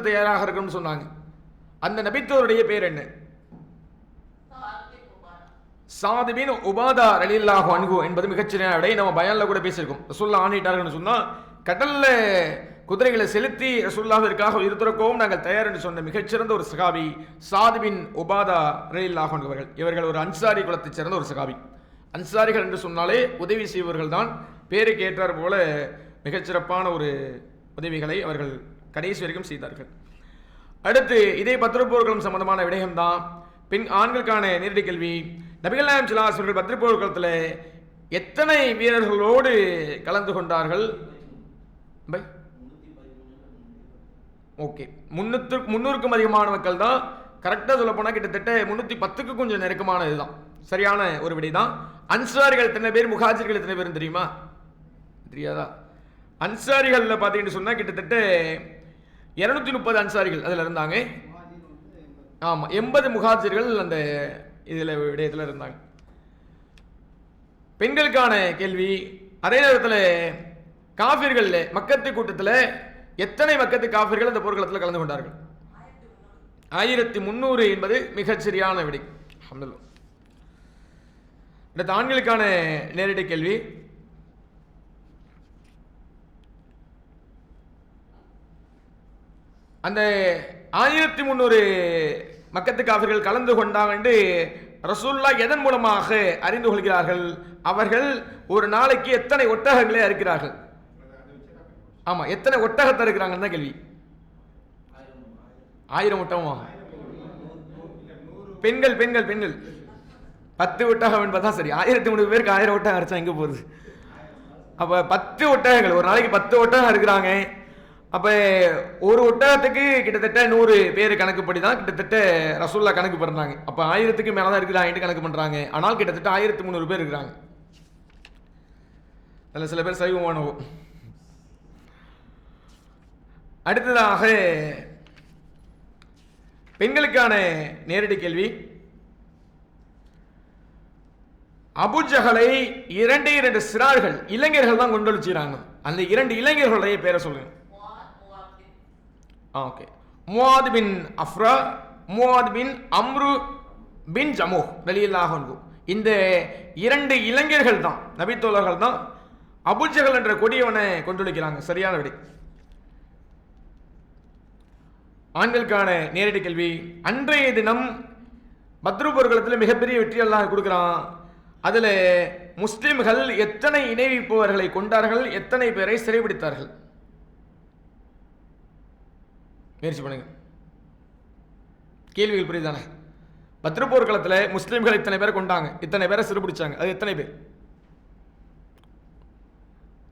தயாராக இருக்கும்னு சொன்னாங்க. அந்த நபித்தோருடைய பேர் என்ன? சாத் பின் உபாதா ரலியல்லாஹு அன்ஹு என்பது மிகச்சிறிய விடை. நம்ம பயான்ல கூட பேசியிருக்கோம். ரசூலுல்லாஹ் ஆணையிட்டார்கள்னு சொன்னா கடல்ல குதிரைகளை செலுத்தி ரசூலுல்லாஹ்விற்காக உயிர் துறக்கவும் நாங்கள் தயார் என்று சொன்ன மிகச்சிறந்த ஒரு சஹாபி சாத் பின் உபாதா ரலியல்லாஹு அன்ஹு அவர்கள். இவர்கள் ஒரு அன்சாரி குலத்தைச் சேர்ந்த ஒரு சஹாபி. அன்சாரிகள் என்று சொன்னாலே உதவி செய்வர்கள் தான். பேருக்கு ஏற்றார் போல மிகச்சிறப்பான ஒரு உதவிகளை அவர்கள் கடைசி வரைக்கும் செய்தார்கள். அடுத்து இதே பத்ரு போர்களும் சம்பந்தமான விடயம்தான். பெண் ஆண்களுக்கான நேரடி கேள்வி. நபிகள் நாயகம் ஸல்லல்லாஹு அலைஹி வஸல்லம் பத்ரு போர்க்களத்தில் எத்தனை வீரர்களோடு கலந்து கொண்டார்கள்? ஓகே, 300க்கும் அதிகமான மக்கள் தான். கரெக்டாக சொல்ல போனால் கிட்டத்தட்ட 310க்கு கொஞ்சம் நெருக்கமான இதுதான் சரியான ஒரு விடை தான். அன்சாரிகள் எத்தனை பேர், முஹாஜிர்கள் எத்தனை பேர் தெரியுமா? தெரியாதா? அன்சாரிகளில் பார்த்தீங்கன்னு சொன்னால் கிட்டத்தட்ட 230 அன்சாரிகள் அதில் இருந்தாங்க. ஆமாம், 80 முஹாஜிர்கள் அந்த இதில் விடயத்தில் இருந்தாங்க. பெண்களுக்கான கேள்வி. அதே நேரத்தில் காஃபிர்கள் மக்கத்து கூட்டத்தில் எத்தனை மக்கத்து காஃபிர்கள் அந்த போர்க்களத்தில் கலந்து கொண்டார்கள்? 1300 என்பது மிகச் சரியான விடை. அல்ஹம்துலில்லாஹ். அடுத்த ஆண்களுக்கான நேரடி கேள்வி. அந்த 1300 மக்கத்து காஃபிர்கள் கலந்து கொண்டாங்க என்று ரசூலுல்லாஹ் எதன் மூலமாக அறிந்து கொள்கிறார்கள்? அவர்கள் ஒரு நாளைக்கு எத்தனை ஒட்டகங்களை அறுக்கிறார்கள்? ஆமா, எத்தனை ஒட்டகத்தை இருக்கிறாங்கன்னு தான் கேள்வி. 1000 ஒட்டகமா? பெண்கள் பெண்கள் பெண்கள் 10 ஒட்டகம் என்பதுதான் சரி. 1300 பேருக்கு 1000 ஒட்டகம் அரைச்சா எங்க போகுது? அப்ப 10 ஒட்டகங்கள், ஒரு நாளைக்கு 10 ஒட்டகம் இருக்கிறாங்க. அப்ப ஒரு ஒட்டகத்துக்கு கிட்டத்தட்ட 100 பேர் கணக்குப்படி தான் கிட்டத்தட்ட ரசூலுல்லாஹ் கணக்கு பண்றாங்க. அப்ப 1000க்கு மேலதான் இருக்கிறாங்க கணக்கு பண்றாங்க. ஆனால் கிட்டத்தட்ட 1300 பேர் இருக்கிறாங்க. அதில் சில பேர் சைவமானவோ. அடுத்ததாக பெண்களுக்கான நேரடி கேள்வி. அபூஜஹலை 2 சிறார்கள் இளைஞர்கள் தான் கொண்டு வச்சுக்கிறாங்க. அந்த 2 இளைஞர்களுடைய பேரை சொல்லுங்க. ஓகே, முஆத் பின் அஃப்ரா, முஆத் பின் அம்ரு பின் ஜமூஹ் ரலியல்லாஹு அன்ஹு. இந்த 2 இளைஞர்கள் தான், நபித்தோழர்கள் தான் அபூஜஹல் என்ற கொடியவனை கொண்டுழைக்கிறாங்க. சரியான விடை. ஆண்களுக்கான நேரடி கேள்வி. அன்றைய தினம் பத்ரு போர்க்களத்தில் மிகப்பெரிய வெற்றி அல்லாஹ் கொடுக்கிறான். அதுல முஸ்லிம்கள் எத்தனை இணை வைப்பவர்களை கொண்டார்கள்? எத்தனை பேரை சிறைபிடித்தார்கள்? முயற்சி பண்ணுங்க. கேள்விகள் புரியுதானே? பத்ரு போர்க்களத்தில் முஸ்லிம்கள் இத்தனை பேரை கொண்டாங்க, இத்தனை பேரை சிறைபிடிச்சாங்க. அது எத்தனை பேர்?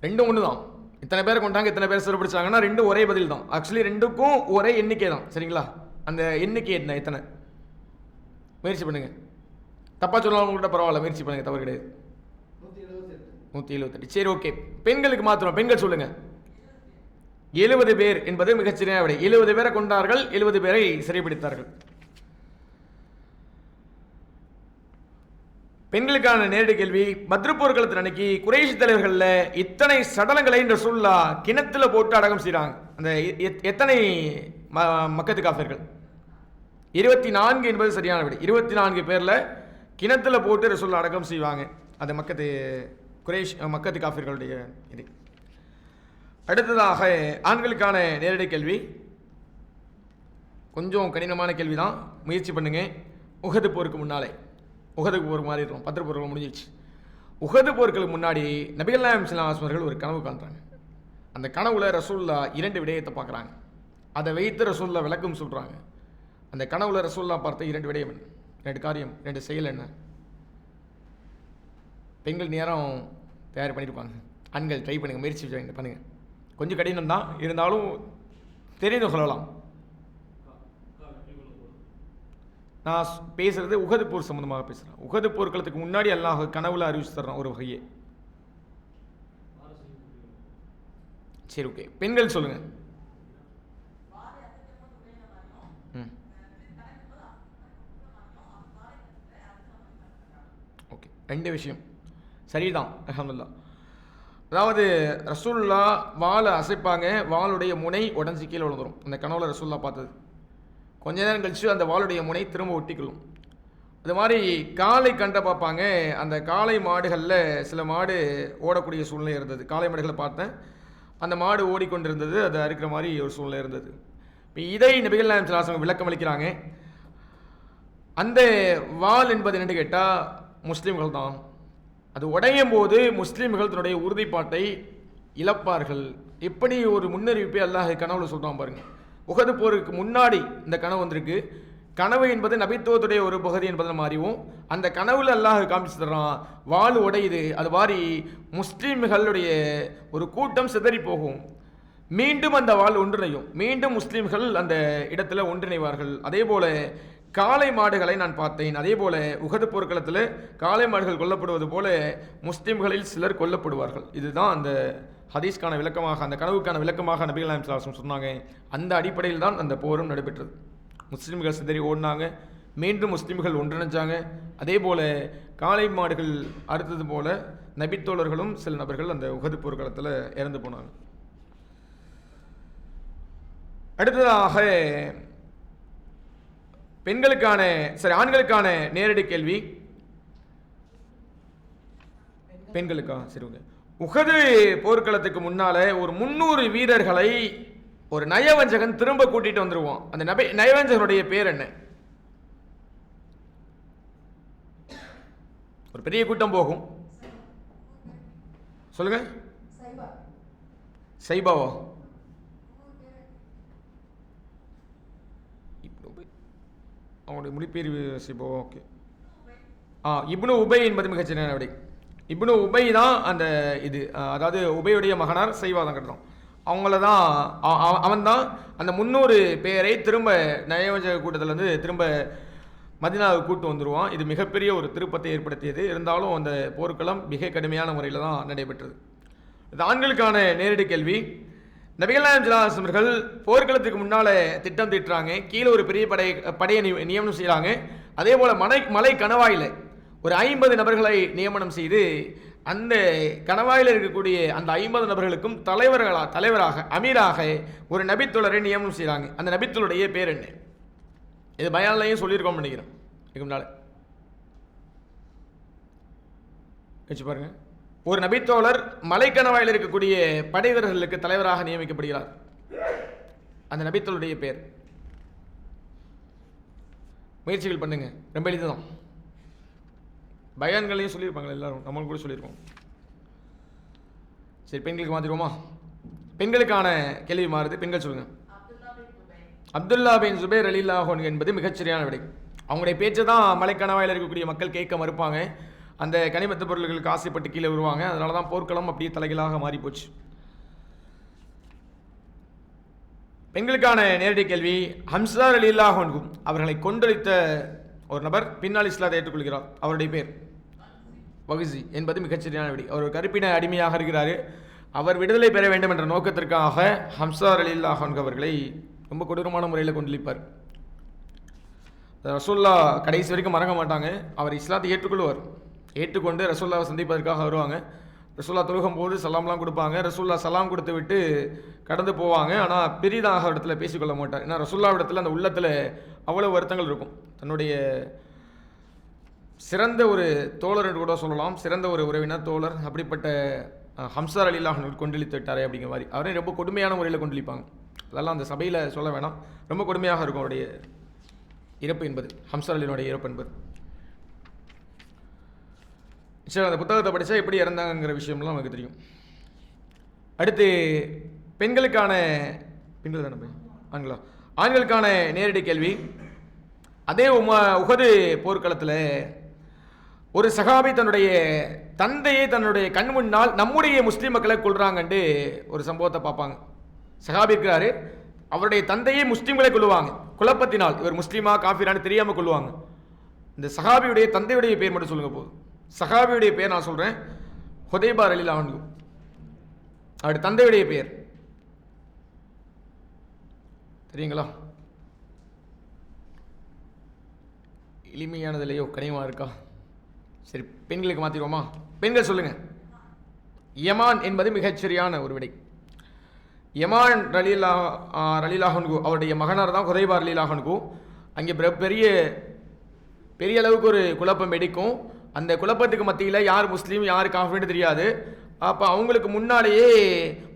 ரெண்டும் ஒன்று தான். இத்தனை பேரை கொண்டாங்க, இத்தனை பேர் சிறைபிடிச்சாங்கன்னா ரெண்டும் ஒரே பதில் தான். ஆக்சுவலி ரெண்டுக்கும் ஒரே எண்ணிக்கை தான். சரிங்களா? அந்த எண்ணிக்கை என்ன, எத்தனை? முயற்சி பண்ணுங்க. தப்பா சொன்னாலும் கூட பரவாயில்ல, முயற்சி பண்ணுங்க, தவறு கிடையாது. 178. சரி, ஓகே. பெண்களுக்கு மாத்திரம், பெண்கள் சொல்லுங்க. 70 பேர் என்பது மிகச்சிறிய விடை. 70 பேரை கொண்டார்கள், 70 பேரை சிறைப்பிடித்தார்கள். பெண்களுக்கான நேரடி கேள்வி. பத்ரு போர்க்களத்தின் அன்னைக்கு குறைஷி தலைவர்களில் இத்தனை சடலங்களை ரசூலுல்லாஹ் கிணத்துல போட்டு அடக்கம் செய்கிறாங்க. அந்த எத்தனை மக்கத்து காஃபிர்கள்? 24 என்பது சரியான விடை. 24 பேர்ல கிணத்துல போட்டு ரசூலுல்லாஹ் அடக்கம் செய்வாங்க. அது மக்கத்து காஃபிர்களுடைய இது. அடுத்ததாக ஆண்களுக்கான நேரடி கேள்வி. கொஞ்சம் கடினமான கேள்விதான், முயற்சி பண்ணுங்க. உஹது போருக்கு முன்னாலே, உஹது போர் மாதிரி இருக்கும், பத்ரு போர்கள் முடிஞ்சிருச்சு. உஹது போர்களுக்கு முன்னாடி நபிகள் நாயகம் ஸல்லல்லாஹு அலைஹி வஸல்லம் ஒரு கனவு காண்றாங்க. அந்த கனவுல ரசூலுல்லாஹ் 2 விடயத்தை பார்க்குறாங்க. அதை வைத்து ரசூலுல்லாஹ் விளக்கம் சொல்றாங்க. அந்த கனவுல ரசூலுல்லாஹ் பார்த்த 2 விடயம் என்ன, 2 காரியம், 2 செயல் என்ன? பெண்கள் நேரம் தயார் பண்ணியிருப்பாங்க, ஆண்கள் ட்ரை பண்ணுங்க, முயற்சி பண்ணுங்க. கொஞ்சம் கடினம் தான், இருந்தாலும் தெரிந்து சொல்லலாம். நான் பேசுறது உஹது போர் சம்பந்தமாக பேசுகிறேன். உஹது போர்க்களத்துக்கு முன்னாடி அல்லாஹ் கனவுல அறிவிச்சு தர்றான் ஒரு வகையை. சரி, ஓகே. பெண்கள் சொல்லுங்க. ஓகே, 2 விஷயம் சரிதான், அல்ஹம்துலில்லாஹ். அதாவது ரசூல்லா வாளை அசைப்பாங்க, வாளுடைய முனை உடஞ்சி கீழே விழுந்துடும். அந்த கனவுல ரசூல்லா பார்த்தது. கொஞ்ச நேரம் கழிச்சு அந்த வாளுடைய முனை திரும்ப ஒட்டிக்கொள்ளும். அது மாதிரி காளை கண்டை பார்ப்பாங்க. அந்த காளை மாடுகளில் சில மாடு ஓடக்கூடிய சூழ்நிலை இருந்தது. காளை மாடுகளை பார்த்தேன், அந்த மாடு ஓடிக்கொண்டிருந்தது, அது அறுக்கிற மாதிரி ஒரு சூழ்நிலை இருந்தது. இப்போ இதை நபிகள் நாயகம் ஸல்லல்லாஹு அலைஹி வஸல்லம் விளக்கம் அளிக்கிறாங்க. அந்த வாள் என்பது என்னென்னு கேட்டால் முஸ்லீம்கள் தான். அது உடையும் போது முஸ்லீம்கள் தன்னுடைய உறுதிப்பாட்டை இழப்பார்கள். எப்படி ஒரு முன்னறிவிப்பை அல்லாஹ் கனவுல சொல்கிறான் பாருங்க. உஹது போருக்கு முன்னாடி இந்த கனவு வந்திருக்கு. கனவு என்பது நபித்துவத்துடைய ஒரு பகுதி என்பதை நம்ம அறிவோம். அந்த கனவுல அல்லாஹ் காமிச்சு தர்றான், வாள் உடையுது. அது மாதிரி முஸ்லீம்களுடைய ஒரு கூட்டம் சிதறி போகும். மீண்டும் அந்த வாள் ஒன்றிணையும். மீண்டும் முஸ்லீம்கள் அந்த இடத்துல ஒன்றிணைவார்கள். அதே போல காளை மாடுகளை நான் பார்த்தேன். அதே போல உஹது போர்க்களத்தில் காளை மாடுகள் கொல்லப்படுவது போல முஸ்லீம்களில் சிலர் கொல்லப்படுவார்கள். இதுதான் அந்த ஹதீஸ்கான விளக்கமாக, அந்த கனவுக்கான விளக்கமாக நபிகள் நாயகம் ஸல்லல்லாஹு அலைஹி வஸல்லம் சொன்னாங்க. அந்த அடிப்படையில் தான் அந்த போரும் நடைபெற்றது. முஸ்லீம்கள் சிதறி ஓடினாங்க, மீண்டும் முஸ்லீம்கள் ஒன்றிணைஞ்சாங்க. அதே போல காளை மாடுகள் அறுத்தது போல நபித்தோழர்களும் சில நபர்கள் அந்த உஹது போர்க்களத்தில் இறந்து போனாங்க. அடுத்ததாக பெண்களுக்கான ஆண்களுக்கான நேரடி கேள்வி. பெண்களுக்கா? சரி, ஓகே. உஹது போர்க்களத்துக்கு முன்னால ஒரு 300 வீரர்களை ஒரு நயவஞ்சகன் திரும்ப கூட்டிட்டு வந்துருவான். அந்த நயவஞ்சகனுடைய பேர் என்ன? ஒரு பெரிய கூட்டம் போகும், சொல்லுங்க. சைபாவா? அவங்களுடைய மொழிபெயர் சைபாவா? ஓகே. இப்னு உபை என்பது மிகச்சிறந்த விடை. இப்னு உபை தான் அந்த இது, அதாவது உபையுடைய மகனார் சைபா தான் கட்டணும். அவங்கள தான் அவன் தான் அந்த 300 பேரை திரும்ப நயவஞ்சக கூட்டத்திலேருந்து திரும்ப மதீனாவுக்கு கூட்டு வந்துடுவான். இது மிகப்பெரிய ஒரு திருப்பத்தை ஏற்படுத்தியது. இருந்தாலும் அந்த போர்க்களம் மிக கடுமையான முறையில் தான் நடைபெற்றது. இது ஆண்களுக்கான நேரடி கேள்வி. நபிகள் நாயகம் ஸல்லல்லாஹு அலைஹி வஸல்லம் அவர்கள் போர்க்களத்துக்கு முன்னால் திட்டம் தீட்டுறாங்க. கீழே ஒரு பெரிய படையை நியமனம் செய்கிறாங்க. அதே போல் மலை கணவாயில் ஒரு 50 நபர்களை நியமனம் செய்து அந்த கணவாயில் இருக்கக்கூடிய அந்த 50 நபர்களுக்கும் தலைவராக அமீராக ஒரு நபித்தோழரை நியமனம் செய்கிறாங்க. அந்த நபித்தோழருடைய பேர் என்ன? இது பயான்லையும் சொல்லியிருக்கோம் நினைக்கிறேன். இதுக்கு முன்னால் வச்சு பாருங்க. ஒரு நபித்தோழர் மலைக்கணவாயில் இருக்கக்கூடிய படை வீரர்களுக்கு தலைவராக நியமிக்கப்படுகிறார். அந்த நபித்தோழருடைய பேர் முயற்சிகள் பண்ணுங்க, ரொம்ப எளிதுதான். பயான்களையும் சொல்லியிருப்பாங்க எல்லாரும், நம்மளும் கூட சொல்லியிருக்கோம். சரி, பெண்களுக்கு மாற்றிடுவோமா? பெண்களுக்கான கேள்வி மாறுது. பெண்கள் சொல்லுங்க. அப்துல்லா பின் ஜுபைர் ரலியல்லாஹு அன்ஹு என்பது மிகச்சரியான விடை. அவங்களுடைய பேச்சை தான் மலைக்கணவாயில் இருக்கக்கூடிய மக்கள் கேட்க மறுப்பாங்க. அந்த கனிமத்து பொருள்களுக்கு ஆசைப்பட்டு கீழே வருவாங்க. அதனால தான் போர்க்களம் அப்படியே தலைகளாக மாறிப்போச்சு. பெண்களுக்கான நேரடி கேள்வி. ஹம்சா ரலியல்லாஹு அன்ஹு அவர்களை கொன்றளித்த ஒரு நபர் பின்னால் இஸ்லாத்தை ஏற்றுக்கொள்கிறார். அவருடைய பேர் வகிசி என்பது மிகச்சரியான விடை. அவர் ஒரு கருப்பின அடிமையாக இருக்கிறார். அவர் விடுதலை பெற வேண்டும் என்ற நோக்கத்திற்காக ஹம்சா ரலியல்லாஹு அன்ஹு அவர்களை ரொம்ப கொடூரமான முறையில் கொண்டிருப்பார். ரசூல்லா கடைசி வரைக்கும் மறக்க மாட்டாங்க. அவர் இஸ்லாத்தை ஏற்றுக்கொண்டு ரசூல்லாவை சந்திப்பதற்காக வருவாங்க. ரசூல்லா தொழுகும் போது சலாம்லாம் கொடுப்பாங்க. ரசூல்லா சலாம் கொடுத்து விட்டு கடந்து போவாங்க. ஆனால் பெரிதாக இடத்துல பேசிக்கொள்ள மாட்டார். ஏன்னா ரசூல்லா இடத்துல அந்த உள்ளத்தில் அவ்வளோ வருத்தங்கள் இருக்கும். தன்னுடைய சிறந்த ஒரு தோழர் என்று கூட சொல்லலாம், சிறந்த ஒரு உறவினர் தோழர். அப்படிப்பட்ட ஹம்சா ரலியல்லாஹு அன்ஹு கொண்டளித்து விட்டாரே அப்படிங்கிற மாதிரி அவரையும் ரொம்ப கொடுமையான முறையில் கொண்டளிப்பாங்க. அதெல்லாம் அந்த சபையில் சொல்ல வேணாம். ரொம்ப கொடுமையாக இருக்கும் அவருடைய இறப்பு என்பது, ஹம்சா ரலியனுடைய இறப்பு என்பது. சரி, அந்த புத்தகத்தை படித்தா எப்படி இறந்தாங்கிற விஷயம்லாம் நமக்கு தெரியும். அடுத்து பெண்கள் தானே ஆண்களுக்கான நேரடி கேள்வி. அதே உஹது போர்க்களத்தில் ஒரு சஹாபி தன்னுடைய தந்தையை தன்னுடைய கண் முன்னால் நம்முடைய முஸ்லீம் மக்களை கொள்றாங்கன்ட்டு ஒரு சம்பவத்தை பார்ப்பாங்க. சஹாபி இருக்கிறாரு, அவருடைய தந்தையை முஸ்லீம்களை கொள்ளுவாங்க. குழப்பத்தினால் இவர் முஸ்லீமா காஃபிரான்னு தெரியாமல் கொள்ளுவாங்க. இந்த சஹாபியுடைய தந்தையுடைய பேர் மட்டும் சொல்லுங்க போதும். சஹாபியுடைய பேர் நான் சொல்கிறேன், ஹுதைபா ரலியல்லாஹு அன்ஹு. அவருடைய தந்தையுடைய பேர் தெரியுங்களா? எளிமையானது இல்லையோ, கனியமாக இருக்கா? சரி, பெண்களுக்கு மாற்றிடுவோமா? பெண்கள் சொல்லுங்க. யமான் என்பது மிகச்சரியான ஒரு விடை. யமான் ரலிலாஹன்கு அவருடைய மகனார் தான் ஹுதைபா ரலிலாஹன்கு. அங்கே பெரிய அளவுக்கு ஒரு குழப்பம் வெடிக்கும். அந்த குழப்பத்துக்கு மத்தியில் யார் முஸ்லீம் யார் காஃபிர்னு தெரியாது. அப்போ அவங்களுக்கு முன்னாலேயே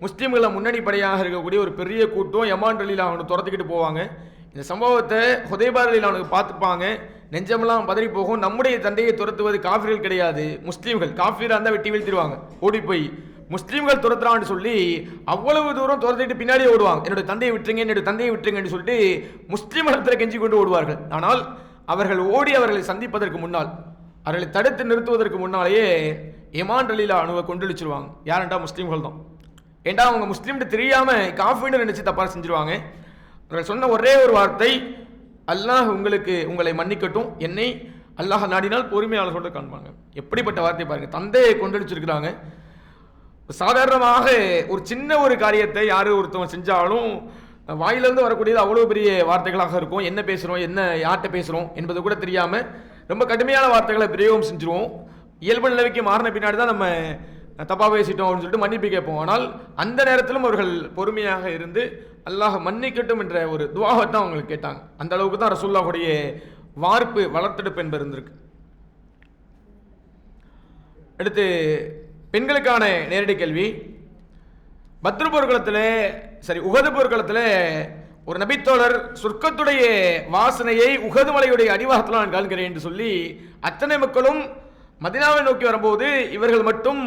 முஸ்லீம்களை முன்னணி படையாக இருக்கக்கூடிய ஒரு பெரிய கூட்டம் யமான் ரலிலாஹன்கு துரத்துக்கிட்டு போவாங்க. இந்த சம்பவத்தை ஹுதைபா ரலிலாஹன்கு பார்த்துப்பாங்க. நெஞ்சமெல்லாம் பதறி போகும். நம்முடைய தந்தையை துரத்துவது காஃபிர்கள் கிடையாது, முஸ்லீம்கள். காஃபிராக இருந்தால் வெட்டி வீழ்த்திடுவாங்க, ஓடி போய் முஸ்லீம்கள் துரத்துறான்னு சொல்லி அவ்வளவு தூரம் துரத்திட்டு பின்னாடியே ஓடுவாங்க. என்னுடைய தந்தையை விட்டுருங்கன்னு சொல்லிட்டு முஸ்லீம் இடத்துல கெஞ்சி கொண்டு ஓடுவார்கள். ஆனால் அவர்கள் ஓடி அவர்களை சந்திப்பதற்கு முன்னால், அவர்களை தடுத்து நிறுத்துவதற்கு முன்னாலேயே யமான் ரலிலாஹு கொண்டொழிச்சிருவாங்க. யாருண்டா முஸ்லீம்கள் தான். ஏண்டா அவங்க முஸ்லீம்கிட்ட தெரியாம காஃபின்னு நினைச்சு தப்பா செஞ்சிருவாங்க. அவர்கள் சொன்ன ஒரே ஒரு வார்த்தை, அல்லாஹ் உங்களை மன்னிக்கட்டும், என்னை அல்லாஹ் நாடினால் பொறுமையாளர்களோடு காண்பாங்க. எப்படிப்பட்ட வார்த்தை பாருங்க. தந்தையை கொண்டடிச்சிருக்கிறாங்க. சாதாரணமாக ஒரு சின்ன ஒரு காரியத்தை யாரு ஒருத்தவங்க செஞ்சாலும் வாயிலிருந்து வரக்கூடியது அவ்வளோ பெரிய வார்த்தைகளாக இருக்கும். என்ன பேசுகிறோம், என்ன யார்கிட்ட பேசுகிறோம் என்பது கூட தெரியாமல் ரொம்ப கடுமையான வார்த்தைகளை பிரயோகம் செஞ்சுருவோம். இயல்பு நிலைக்கு மாறின பின்னாடி தான் நம்ம தப்பாக பேசிட்டோம் அப்படின்னு சொல்லிட்டு மன்னிப்பு கேட்போம். ஆனால் அந்த நேரத்திலும் அவர்கள் பொறுமையாக இருந்து அல்லாஹ் மன்னிக்கட்டும் என்ற ஒரு துவாவை தான் அவங்களுக்கு கேட்டாங்க. அந்த அளவுக்கு தான் ரசூலுல்லாஹுடைய வார்ப்பு வளர்த்தெடுப்பு என்பது இருந்திருக்கு. அடுத்து பெண்களுக்கான நேரடி கேள்வி. பத்ரு போர்க்களத்தில் உஹது போர்க்களத்தில் ஒரு நபித்தோழர் சொர்க்கத்துடைய வாசனையை உஹது மலையுடைய அடிவாகத்தில் நான் காண்கிறேன் என்று சொல்லி அத்தனை மக்களும் மதீனாவை நோக்கி வரும்போது இவர்கள் மட்டும்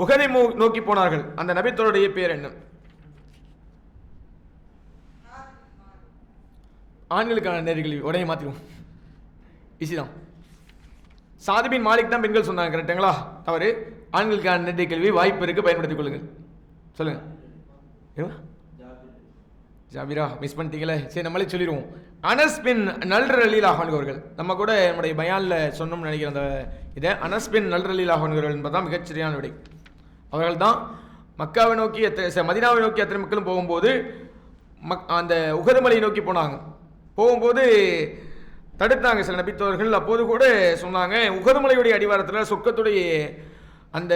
உஹதை நோக்கி போனார்கள். அந்த நபித்தோழருடைய பேர் என்ன? ஆண்களுக்கான நேரடி கேள்வி. உடனே மாற்றிடுவோம், ஈஸி தான். சாத் பின் மாலிக் தான் பெண்கள் சொன்னாங்க, கரெக்டுங்களா? தவறு. ஆண்களுக்கான நேரடி கேள்வி, வாய்ப்பு இருக்கு, பயன்படுத்திக் கொள்ளுங்கள். சொல்லுங்க. ஜாபிரா மிஸ் பண்ணிட்டீங்களே. சரி, நம்மளே சொல்லிடுவோம். அனஸ் பின் நல்ர் ரலியல்லாஹு அன்ஹு அவர்கள், நம்ம கூட நம்முடைய பயானில் சொன்னோம்னு நினைக்கிற அந்த இதை, அனஸ் பின் நல்ர் ரலியல்லாஹு அன்ஹு அவர்கள் என்பதுதான் மிகச்சரியான விடை. அவர்கள் தான் மக்காவை நோக்கி மதீனாவை நோக்கி அத்தனை மக்களும் போகும்போது அந்த உஹது மலையை நோக்கி போகும்போது தடுத்தாங்க சில நபித்தோர்கள். அப்போது கூட சொன்னாங்க, உஹது மலையுடைய அடிவாரத்தில் சொர்க்கத்துடைய அந்த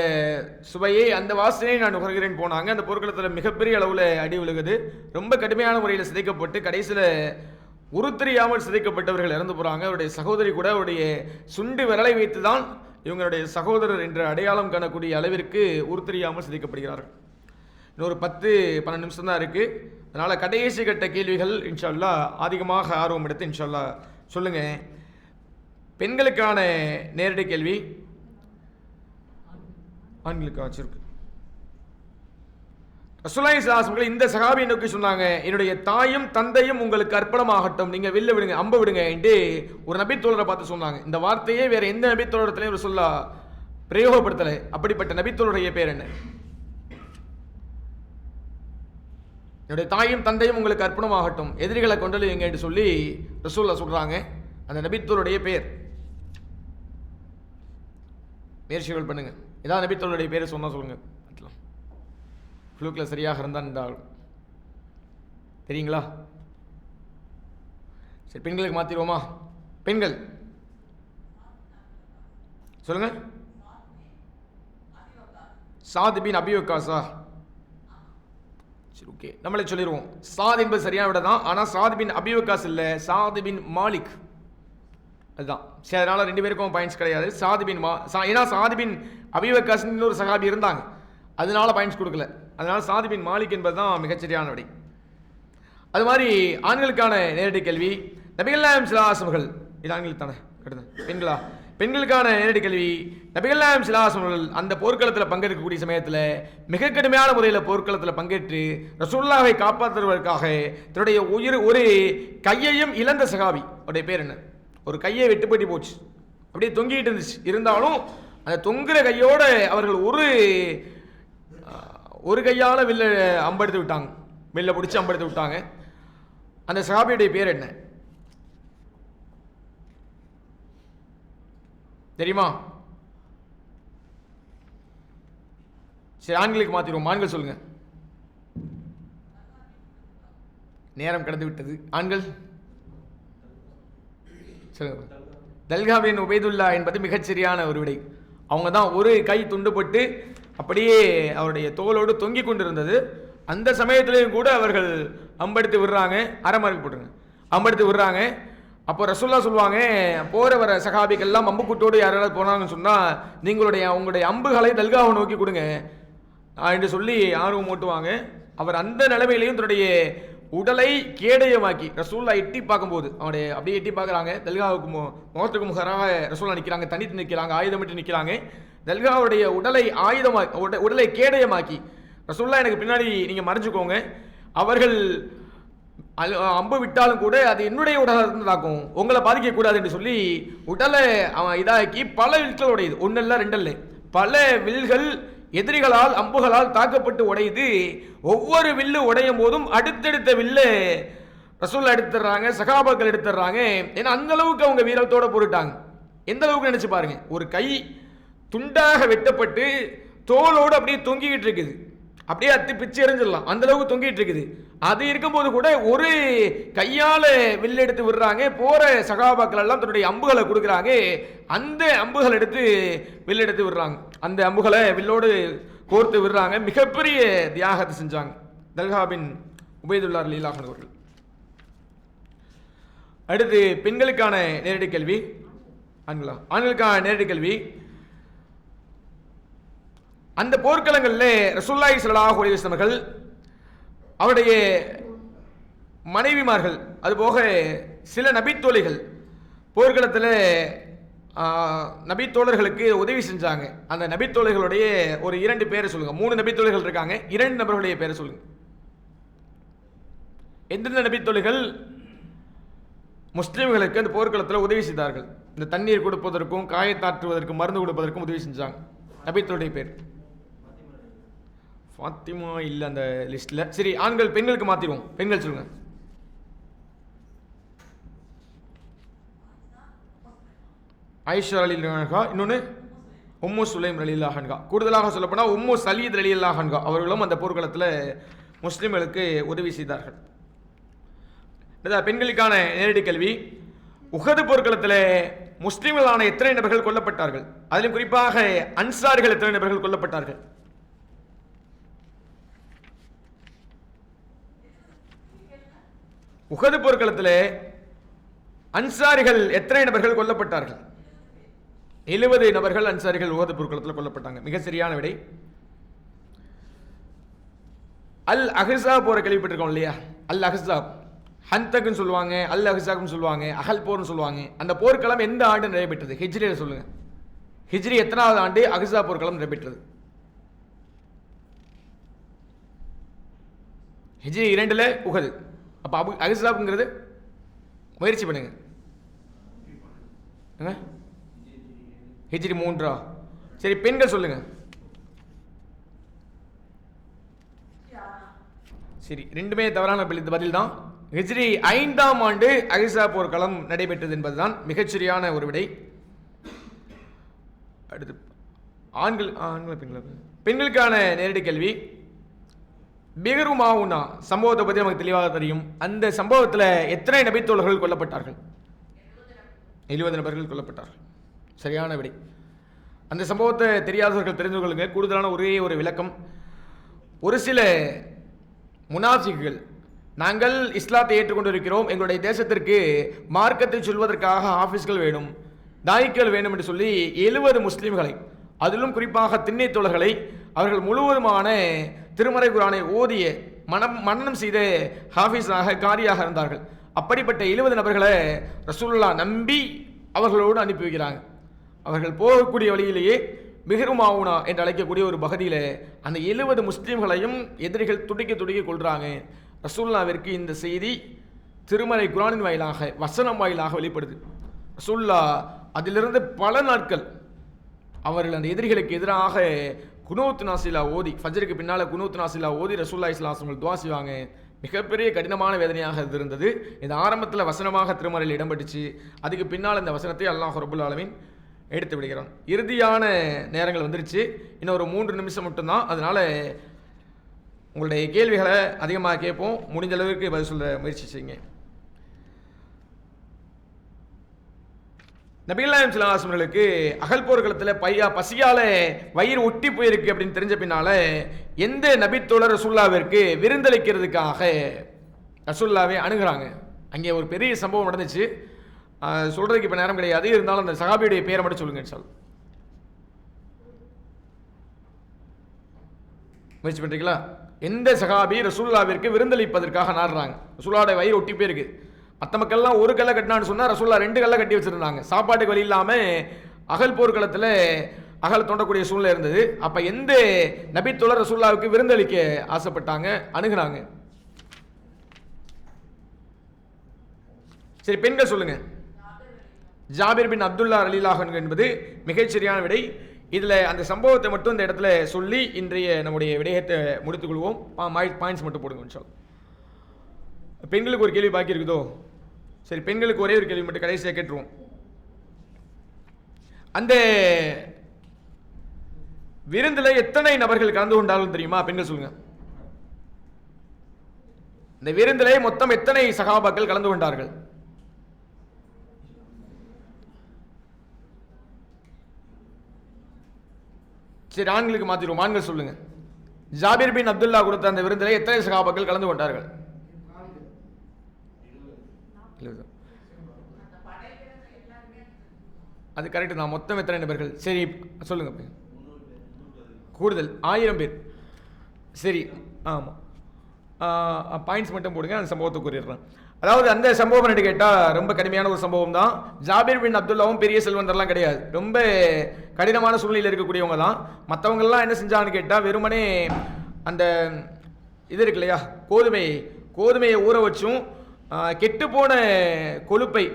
சுவையை, அந்த வாசனையை நான் நுகர்கிறேன் போனாங்க. அந்த போர்க்களத்தில் மிகப்பெரிய அளவில் அடி விழுகுது. ரொம்ப கடுமையான முறையில் சிதைக்கப்பட்டு கடைசியில் உருத்தெரியாமல் சிதைக்கப்பட்டவர்கள் இறந்து போகிறாங்க. அவருடைய சகோதரி கூட அவருடைய சுண்டு விரலை வைத்து தான் இவங்களுடைய சகோதரர் என்ற அடையாளம் காணக்கூடிய அளவிற்கு உருத்தெரியாமல் சிதைக்கப்படுகிறார்கள். இன்னொரு 10-12 நிமிஷம் தான் இருக்குது. அதனால் கடைசி கட்ட கேள்விகள் இன்ஷா அல்லாஹ் அதிகமாக ஆர்வம் எடுத்து இன்ஷா அல்லாஹ் சொல்லுங்கள். பெண்களுக்கான நேரடி கேள்வி ஆண்களுக்கு வச்சிருக்கு. ரசூலுல்லாஹி ஸல்லல்லாஹு அலைஹி வஸல்லம் இந்த சஹாபியை நோக்கி சொன்னாங்க, என்னுடைய தாயும் தந்தையும் உங்களுக்கு அர்ப்பணமாகட்டும், நீங்க வில்ல விடுங்க, அம்ப விடுங்க என்று ஒரு நபித்தோழரை பார்த்து சொன்னாங்க. இந்த வார்த்தையே வேற எந்த நபித்தோழரத்திலையும் ரசூலுல்லாஹ் பிரயோகப்படுத்தலை. அப்படிப்பட்ட நபித்தோழருடைய பேர் என்ன? என்னுடைய தாயும் தந்தையும் உங்களுக்கு அர்ப்பணமாகட்டும், எதிரிகளை கொண்டழுவீங்க என்று சொல்லி ரசூலுல்லாஹ் சொல்றாங்க. அந்த நபித்தோழருடைய பேர் முயற்சிகள் பண்ணுங்க. ஏதாவது நபித்தோழருடைய பேரை சொன்னா சொல்லுங்க. ஃப்ளூக்கில் சரியாக இருந்தால் தெரியுங்களா? சரி, பெண்களுக்கு மாற்றிடுவோமா? பெண்கள் சொல்லுங்க. சாத் பின் அபி வக்காஸா? சரி, ஓகே, நம்மளே சொல்லிடுவோம். சாத் என்பது சரியான விட தான். ஆனால் சாத் பின் அபி வக்காஸ் இல்லை, சாத் பின் மாலிக், அதுதான். சரி, அதனால் 2 பேருக்கும் பாயிண்ட்ஸ் கிடையாது. சாத் பின் ஏன்னா சாத் பின் அபி வக்காஸ் இன்னொரு சஹாபி இருந்தாங்க, அதனால பாயிண்ட்ஸ் கொடுக்கல. அதனால சாத் பின் மாலிக் என்பது தான் மிகச்சரியான விடை. அது மாதிரி ஆண்களுக்கான நேரடி கேள்வி, நபிகள் நாயகம் ஸல்லல்லாஹு அலைஹி வஸல்லம், இது ஆண்களுக்கு தானே கட்டுது, பெண்களா? பெண்களுக்கான நேரடி கேள்வி, நபிகள் நாயகம் ஸல்லல்லாஹு அலைஹி வஸல்லம் அந்த போர்க்களத்தில் பங்கெடுக்கக்கூடிய சமயத்தில் மிக கடுமையான முறையில் போர்க்களத்தில் பங்கேற்று ரசூலுல்லாஹை காப்பாற்றுவதற்காக தன்னுடைய ஒரு கையையும் இழந்த சஹாபி, அவருடைய பேர் என்ன? ஒரு கையை வெட்டுப்பட்டு போச்சு, அப்படியே தொங்கிட்டு இருந்துச்சு. இருந்தாலும் அந்த தொங்குற கையோட அவர்கள் ஒரு கையால் வில்ல அம்பெடுத்து விட்டாங்க, வில்ல பிடிச்சி அம்பெடுத்து விட்டாங்க. அந்த சஹாபியுடைய பேர் என்ன தெரியுமா? சரி, ஆண்களுக்கு மாத்திடுவோம். ஆண்கள் சொல்லுங்க. நேரம் கடந்து விட்டது. ஆண்கள் சொல்லுங்க. தல்ஹா பின் உபைதுல்லா என்பது மிகச்சரியான ஒரு விடை. அவங்க தான் ஒரு கை துண்டுபட்டு அப்படியே அவருடைய தோளோடு தொங்கி கொண்டிருந்தது. அந்த சமயத்திலையும் கூட அவர்கள் அம்பெடுத்து விடுறாங்க. அரைமார்க்கு போட்டுருங்க. அம்பெடுத்து விடுறாங்க. அப்போ ரசூல்லா சொல்லுவாங்க, போற வர சகாபிக்கெல்லாம் அம்புக்குட்டோடு யாராவது போனாங்கன்னு சொன்னால் உங்களுடைய அம்புகளை தல்காவை நோக்கி கொடுங்க என்று சொல்லி ஆர்வம் ஓட்டுவாங்க. அவர் அந்த நிலைமையிலையும் தன்னுடைய உடலை கேடயமாக்கி ரசூல்லா எட்டி பார்க்கும்போது அப்படியே எட்டி பார்க்குறாங்க. தல்காவுக்கு முகத்துக்கு முகராக ரசூல்லா நிற்கிறாங்க, தனித்து நிற்கிறாங்க, ஆயுதமிட்டு நிற்கிறாங்க. தல்காவுடைய உடலை உடலை கேடயமாக்கி ரசூல்லா எனக்கு பின்னாடி நீங்கள் மறைஞ்சுக்கோங்க, அவர்கள் அம்பு விட்டாலும் கூட அது என்னுடைய உடலை இருந்தாக்கும், உங்களை பாதிக்கக்கூடாது என்று சொல்லி உடலை அவன் இதாக்கி பல வில்கள் உடையுது. ஒன்னல்ல ரெண்டல்ல, பல வில்கள் எதிரிகளால் அம்புகளால் தாக்கப்பட்டு உடையுது. ஒவ்வொரு வில்லு உடையும் போதும் அடுத்தடுத்த வில்லு ரசூல்லா எடுத்துடுறாங்க, சகாபாக்கள் எடுத்துடுறாங்க. ஏன்னா அந்த அளவுக்கு அவங்க வீரத்தோட போட்டுட்டாங்க. எந்த அளவுக்கு நினைச்சு பாருங்க, ஒரு கை துண்டாக வெட்டப்பட்டு தோளோடு அப்படியே தொங்கிக்கிட்டு இருக்குது, அப்படியே அத்தி பிச்சு எறிஞ்சிடலாம், அந்த அளவுக்கு தொங்கிட்டு இருக்குது. அது இருக்கும்போது கூட ஒரு கையால வில்லு எடுத்து விடுறாங்க. போற சகாபாக்கள் எல்லாம் தன்னுடைய அம்புகளை கொடுக்குறாங்க. அந்த அம்புகள் எடுத்து வில்லு எடுத்து விடுறாங்க. அந்த அம்புகளை வில்லோடு கோர்த்து விடுறாங்க. மிகப்பெரிய தியாகத்தை செஞ்சாங்க தல்ஹா பின் உபைதுல்லா ரலியல்லாஹு அன்ஹு அவர்கள். அடுத்து பெண்களுக்கான நேரடி கேள்வி. ஆண்களுக்கான நேரடி கேள்வி. அந்த போர்க்களங்களில் ரசூலுல்லாஹி ஸல்லல்லாஹு அலைஹி வஸல்லம் அவர்கள் அவருடைய மனைவிமார்கள் அதுபோக சில நபித்தோழிகள் போர்க்களத்தில் நபித்தோழர்களுக்கு உதவி செஞ்சாங்க. அந்த நபித்தோழர்களுடைய ஒரு 2 பேரை சொல்லுங்க. 3 நபித்தோழர்கள் இருக்காங்க, 2 நபர்களுடைய பேரை சொல்லுங்க. எந்தெந்த நபித்தோழிகள் முஸ்லிம்களுக்கு அந்த போர்க்களத்தில் உதவி செய்தார்கள்? இந்த தண்ணீர் கொடுப்பதற்கும் காயத்தாற்றுவதற்கும் மருந்து கொடுப்பதற்கும் உதவி செஞ்சாங்க. நபித்தோடைய பேர் ஃபாத்திமா இல்லை அந்த லிஸ்ட்ல. சரி, ஆண்கள் பெண்களுக்கு மாத்திடுவோம். பெண்கள் சொல்லுங்க. ஆயிஷா ரலியல்லாஹு, இன்னொன்று உம்மு சுலைம் ரலியல்லாஹு அன்ஹா. கூடுதலாக சொல்லப்போனால் உம்மு சலீத் ரலியல்லாஹு அன்ஹா அவர்களும் அந்த போர்க்களத்தில் முஸ்லிம்களுக்கு உதவி செய்தார்கள். பெண்களுக்கான நேரடி கேள்வி. உஹது போர்க்களத்தில் முஸ்லிம்களான எத்தனை நபர்கள் கொல்லப்பட்டார்கள்? அதிலும் குறிப்பாக அன்சாரிகள் எத்தனை நபர்கள் கொல்லப்பட்டார்கள்? உஹது போர்க்களத்தில் அன்சாரிகள் எத்தனை நபர்கள் கொல்லப்பட்டார்கள்? 70 நபர்கள் அன்சாரிகள் உஹது போர்க்களத்தில் கொல்லப்பட்டாங்க. மிக சரியான விடை. அல் அஹ்ஸாப் போரை கேள்விப்பட்டிருக்கோம் இல்லையா? அல் அஹ்ஸாப், ஹந்தக்னு சொல்லுவாங்க, அல் அஹ்ஸாப்னு சொல்லுவாங்க, அகல் போர்னு சொல்லுவாங்க. அந்த போர்க்களம் எந்த ஆண்டு நடைபெற்றது? ஹிஜ்ரியில் சொல்லுங்க. ஹிஜ்ரி எத்தனாவது ஆண்டு அஹ்ஸாப் போர்க்களம் நடைபெற்றது? ஹிஜ்ரி 2ல் உஹது. அப்போ அஹ்ஸாப்ங்கிறது முயற்சி பண்ணுங்க. ஹிஜ்ரி 3. சரி, பெண்கள் சொல்லுங்க. சரி, ரெண்டுமே தவறான பதில் தான். ஹிஜ்ரி 5ஆம் ஆண்டு அஹ்ஸாப் போர்க்களம் நடைபெற்றது என்பதுதான் மிகச்சரியான ஒரு விடை. அடுத்து பெண்களுக்கான நேரடி கேள்வி. பிஹ்ரு மவுனா சம்பவத்தை பற்றி நமக்கு தெளிவாக தெரியும். அந்த சம்பவத்தில் எத்தனை நபித்தோழர்கள் கொல்லப்பட்டார்கள்? 70 நபர்கள் கொல்லப்பட்டார்கள். சரியான விடை. அந்த சம்பவத்தை தெரியாதவர்கள் தெரிந்து கொள்ளுங்க. கூடுதலான ஒரே ஒரு விளக்கம். ஒரு சில முனாஃபிக்குகள், நாங்கள் இஸ்லாத்தை ஏற்றுக்கொண்டிருக்கிறோம், எங்களுடைய தேசத்திற்கு மார்க்கத்தை சொல்வதற்காக ஆஃபீஸ்கள் வேணும், தாயிக்கள் வேணும் என்று சொல்லி 70 முஸ்லீம்களை, அதிலும் குறிப்பாக திண்ணை தோழர்களை, அவர்கள் முழுவதுமான திருமறை குர்ஆனை ஓதிய மனனம் செய்த ஹாஃபிஸாக காரியாக இருந்தார்கள். அப்படிப்பட்ட 70 நபர்களை ரசூலுல்லாஹ் நம்பி அவர்களோடு அனுப்பி வைக்கிறாங்க. அவர்கள் போகக்கூடிய வழியிலேயே பிஹ்ரு மவுனா என்று அழைக்கக்கூடிய ஒரு பகுதியில் அந்த 70 முஸ்லீம்களையும் எதிரிகள் துடிக்க கொள்றாங்க. ரசூலுல்லாஹ்விற்கு இந்த செய்தி திருமறை குர்ஆனின் வாயிலாக, வசனம் வாயிலாக வெளிப்படுது. ரசூலுல்லாஹ் அதிலிருந்து பல நாட்கள் அவர்கள் அந்த எதிரிகளுக்கு எதிராக குனூத் நாசிலா ஓதி, ஃபஜ்ருக்கு பின்னால் குனூத் நாசிலா ஓதி ரசூலுல்லாஹி ஸல்லல்லாஹு அலைஹி வஸல்லம் துஆ செய்வாங்க. மிகப்பெரிய கடினமான வேதனையாக இது இருந்தது. இந்த ஆரம்பத்தில் வசனமாக திருமறையில் இடம்பெற்றுச்சு. அதுக்கு பின்னால் இந்த வசனத்தை அல்லாஹ் ரப்புல் ஆலமீன் எடுத்து விடுகிறான். இறுதியான நேரங்கள் வந்துருச்சு. இன்னும் ஒரு 3 நிமிஷம் மட்டும்தான். அதனால் உங்களுடைய கேள்விகளை அதிகமாக கேட்போம். முடிஞ்ச அளவுக்கு பதில் சொல்ல முயற்சி செய்யுங்க. நபிகள் நாயகம் ஸல்லல்லாஹு அலைஹி வஸல்லம் அவர்களுக்கு அகல் போர்க்களத்தில் பசியால வயிறு ஒட்டி போயிருக்கு அப்படின்னு தெரிஞ்ச பின்னால எந்த நபித்தோழர் ரசூலுல்லாவிற்கு விருந்தளிக்கிறதுக்காக ரசூலுல்லாவை அணுகுறாங்க. அங்கே ஒரு பெரிய சம்பவம் நடந்துச்சு. சொல்றதுக்கு இப்போ நேரம் கிடையாது, இருந்தாலும் அந்த சஹாபியுடைய பேரை மட்டும் சொல்லுங்க இன்ஷால்லா. முயற்சி பண்ணுறீங்களா? எந்த சஹாபி ரசூலுல்லாவிற்கு விருந்தளிப்பதற்காக நாடுறாங்க? ரசூலுல்லாவோட வயிறு ஒட்டி போயிருக்கு. மற்ற மக்கள்லாம் ஒரு கல்லை கட்டினான்னு சொன்னால் ரசூலுல்லாஹ் 2 கல்லை கட்டி வச்சிருந்தாங்க. சாப்பாட்டுக்கு வழி இல்லாமல் அகல் போர்க்களத்தில் அகல் தோண்டக்கூடிய சூழ்நிலை இருந்தது. அப்போ எந்த நபித்தோழர் ரசூலுல்லாவுக்கு விருந்தளிக்க ஆசைப்பட்டாங்க, அணுகுனாங்க? சரி, பெண்கள் சொல்லுங்க. ஜாபிர் பின் அப்துல்லா ரலியல்லாஹு அன்ஹு என்பது மிகச்சரியான விடை. இதில் அந்த சம்பவத்தை மட்டும் இந்த இடத்துல சொல்லி இன்றைய நம்முடைய விடயத்தை முடித்துக்கொள்வோம். பாயிண்ட்ஸ் மட்டும் போடுங்க இன்ஷால்லா. பெண்களுக்கு ஒரு கேள்வி பாக்கி இருக்குதோ? சரி, பெண்களுக்கு ஒரே ஒரு கேள்வி மட்டும் கடைசியாக கேட்டுருவோம். அந்த விருந்தில் எத்தனை நபர்கள் கலந்து கொண்டாலும் தெரியுமா? பெண்கள் சொல்லுங்க. இந்த விருந்திலே மொத்தம் எத்தனை சகாபாக்கள் கலந்து கொண்டார்கள்? சரி, ஆண்களுக்கு மாத்திடுவோம். ஆண்கள் சொல்லுங்க. ஜாபிர் பின் அப்துல்லா கொடுத்த அந்த விருந்திலே எத்தனை சகாபாக்கள் கலந்து கொண்டார்கள்? அது கரெக்ட் தான். மொத்தம் எத்தனை நபர்கள்? சரி சொல்லுங்க. கூடுதல் 1000 பேர். சரி, ஆமாம், பாயிண்ட்ஸ் மட்டும் போடுங்க. அந்த சம்பவத்தை கூறிடுறேன். அதாவது அந்த சம்பவம் என்று கேட்டால் ரொம்ப கடுமையான ஒரு சம்பவம் தான். ஜாபிர் பின் அப்துல்லாவும் பெரிய செல்வந்தர்லாம் கிடையாது, ரொம்ப கடினமான சூழ்நிலையில் இருக்கக்கூடியவங்க தான். மற்றவங்கெல்லாம் என்ன செஞ்சாங்கன்னு கேட்டால் வெறுமனே அந்த இது இருக்கு இல்லையா, கோதுமையை ஊற வச்சும் கெட்டுப்போன கொழுப்பை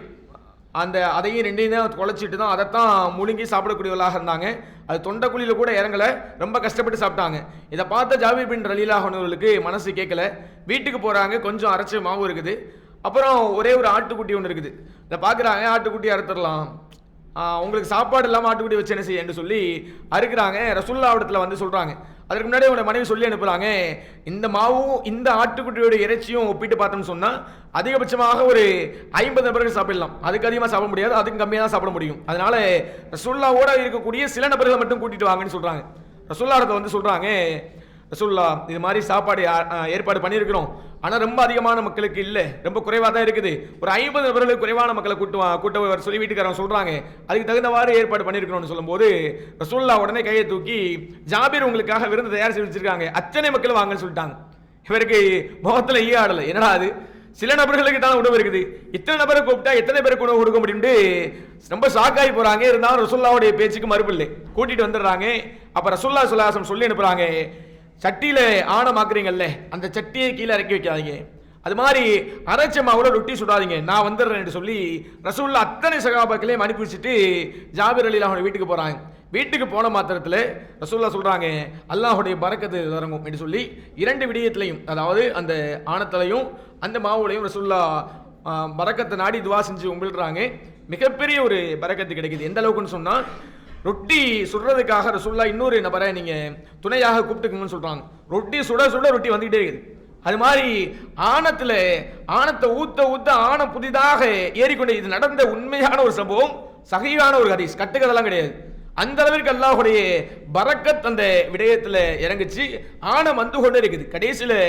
அதையும் ரெண்டையும் தான் குழச்சிட்டு தான் அதைத்தான் முழுங்கி சாப்பிடக்கூடியவர்களாக இருந்தாங்க. அது தொண்டைக்குழியில் கூட இறங்கலை, ரொம்ப கஷ்டப்பட்டு சாப்பிட்டாங்க. இதை பார்த்த ஜாபிர் பின் ரலியல்லாஹு அன்ஹுவுக்கு மனசு கேட்கல. வீட்டுக்கு போகிறாங்க, கொஞ்சம் அரைச்ச மாவு இருக்குது, அப்புறம் ஒரே ஒரு ஆட்டுக்குட்டி ஒன்று இருக்குது. இதை பார்க்குறாங்க, ஆட்டுக்குட்டி அறுத்துடலாம், உங்களுக்கு சாப்பாடு இல்லாமல் ஆட்டுக்குட்டி வச்சு என்ன செய்யன்னு சொல்லி அறுக்கிறாங்க. ரசூலுல்லாஹ் இடத்துல வந்து சொல்கிறாங்க. அதற்கு முன்னாடி உங்களோட மனைவி சொல்லி அனுப்புகிறாங்க, இந்த மாவும் இந்த ஆட்டுக்குட்டியோட இறைச்சியும் ஒப்பிட்டு பார்த்தோம்னு சொன்னால் அதிகபட்சமாக ஒரு 50 நபர்கள் சாப்பிடலாம், அதுக்கு அதிகமாக சாப்பிட முடியாது, அதுக்கு கம்மியாக தான் சாப்பிட முடியும். அதனால ரசூலுல்லாஹ்வோட இருக்கக்கூடிய சில நபர்களை மட்டும் கூட்டிட்டு வாங்கன்னு சொல்கிறாங்க. ரசூலுல்லாஹ் இடத்துல வந்து சொல்கிறாங்க, ரசூலுல்லாஹ் இது மாதிரி சாப்பாடு ஏற்பாடு பண்ணியிருக்கிறோம், ஆனால் ரொம்ப அதிகமான மக்களுக்கு இல்லை, ரொம்ப குறைவாக தான் இருக்குது, ஒரு 50 நபர்களுக்கு குறைவான மக்களை கூட்ட சொல்லி வீட்டுக்காரங்க சொல்கிறாங்க, அதுக்கு தகுந்தவாறு ஏற்பாடு பண்ணியிருக்கிறோம்னு சொல்லும்போது ரசூலுல்லாஹ் உடனே கையை தூக்கி, ஜாபிர் உங்களுக்காக விருந்து தயார் செய்து வச்சிருக்காங்க, அத்தனை மக்கள் வாங்கன்னு சொல்லிட்டாங்க. இவருக்கு முகத்தில் ஈ ஆடலை. என்னடா அது, சில நபர்களுக்கு தான் உணவு இருக்குது, இத்தனை நபரை கூப்பிட்டா எத்தனை பேருக்கு உணவு கொடுக்க முடியும்னு ரொம்ப ஷாக்காகி போகிறாங்க. இருந்தாலும் ரசூலுல்லாஹ்வுடைய பேச்சுக்கு மறுப்பு இல்லை, கூட்டிகிட்டு வந்துடுறாங்க. அப்போ ரசூலுல்லாஹ் ஸல்லல்லாஹு அலைஹி வஸல்லம் சொல்லி அனுப்புகிறாங்க, சட்டியில் ஆணமாக்குறீங்கல்ல, அந்த சட்டியை கீழே இறக்கி வைக்காதீங்க, அது மாதிரி அரைச்ச மாவுல ரொட்டி சுடாதீங்க, நான் வந்துடுறேன் சொல்லி ரசூலுல்லாஹ் அத்தனை சகாபாக்களையும் அனுப்பி வச்சுட்டு ஜாபிர் ரலியல்லாஹு அன்ஹு வீட்டுக்கு போகிறாங்க. வீட்டுக்கு போன மாத்திரத்தில் ரசூலுல்லாஹ் சொல்கிறாங்க, அல்லாஹ்வுடைய பரக்கத்து இறங்கும் என்று சொல்லி 2 விடயத்திலையும், அதாவது அந்த ஆணத்திலையும் அந்த மாவுலையும் ரசூலுல்லாஹ் பரக்கத்தை நாடி துவா செஞ்சு உமிழ்றாங்க. மிகப்பெரிய ஒரு பரக்கத்து கிடைக்குது. எந்த அளவுக்குன்னு சொன்னால், ரொட்டி சுடுறதுக்காக ரசூலுல்லாஹ் இன்னொரு நபரை நீங்கள் துணையாக கூப்பிட்டுக்கணும்னு சொல்கிறாங்க. ரொட்டி சுட சுட ரொட்டி வந்துக்கிட்டே இருக்குது. அது மாதிரி ஆணத்தை ஊத்த ஆணம் புதிதாக ஏறிக்கொண்டு, இது நடந்த உண்மையான ஒரு சம்பவம், சஹீஹான ஒரு ஹதீஸ், கட்டுக்கதெல்லாம் கிடையாது. அந்த அளவிற்கு அல்லாஹ்வுடைய பரக்கத் அந்த விடயத்தில் இறங்குச்சு. ஆணம் வந்து கொண்டே இருக்குது. கடைசியில்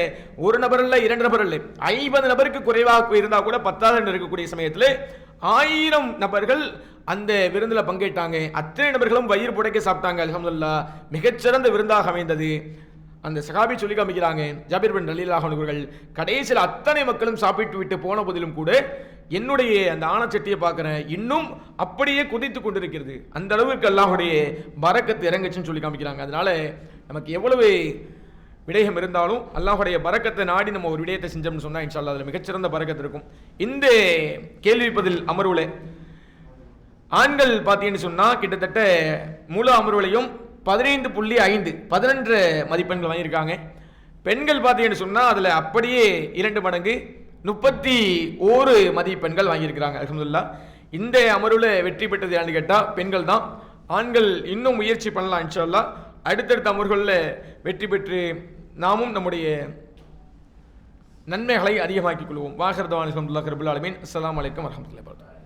ஒரு நபர் இல்லை, 2 நபர் இல்லை, 50 நபருக்கு குறைவாக இருந்தால் கூட 10,000 இருக்கக்கூடிய சமயத்தில் 1000 நபர்கள் அந்த விருந்தில் பங்கேற்றாங்க. அத்தனை நபர்களும் வயிறு புடைக்க சாப்பிட்டாங்க. அல்ஹம்துலில்லாஹ், மிகச்சிறந்த விருந்தாக அமைந்தது. அந்த சஹாபி சொல்லி காமிக்கிறாங்க, ஜாபிர் பின் ரலியல்லாஹு அன்ஹு அவர்கள், கடைசியில் அத்தனை மக்களும் சாப்பிட்டு விட்டு போன போதிலும் கூட என்னுடைய அந்த ஆணச்சட்டியை பார்க்குறேன், இன்னும் அப்படியே குதித்து கொண்டிருக்கிறது. அந்த அளவுக்கு அல்லாஹ்வுடைய பரக்கத்து இறங்குச்சுன்னு சொல்லி காமிக்கிறாங்க. அதனால நமக்கு எவ்வளவு விடயம் இருந்தாலும் அல்லாஹ்வுடைய பரக்கத்தை நாடி நம்ம ஒரு விடயத்தை செஞ்சோம்னு சொன்னால் இன்ஷா அல்லாஹ் அதில் மிகச்சிறந்த பரக்கத்து இருக்கும். இந்த கேள்வி பதில் அமர்வுல ஆண்கள் பார்த்தீங்கன்னு சொன்னால் கிட்டத்தட்ட முழு அமர்வுலையும் 15.5 11 மதிப்பெண்கள் வாங்கியிருக்காங்க. பெண்கள் பார்த்தீங்கன்னு சொன்னால் அதில் அப்படியே 2 மடங்கு 31 மதிப்பெண்கள் வாங்கியிருக்கிறாங்க. அல்ஹம்துலில்லாஹ், இந்த அமர்வில் வெற்றி பெற்றது யாருன்னு கேட்டால் பெண்கள் தான். ஆண்கள் இன்னும் முயற்சி பண்ணலாம் இன்ஷா அல்லாஹ். அடுத்தடுத்த அமர்வுகளில் வெற்றி பெற்று நாமும் நம்முடைய நன்மைகளை அதிகமாக்கிக் கொள்வோம். வாஹிர் தவான் அல்ஹம்துலில்லாஹி ரப்பில் ஆலமீன். அஸ்ஸலாமு அலைக்கும் வரஹ்மத்துல்லாஹி வபரகாத்துஹு.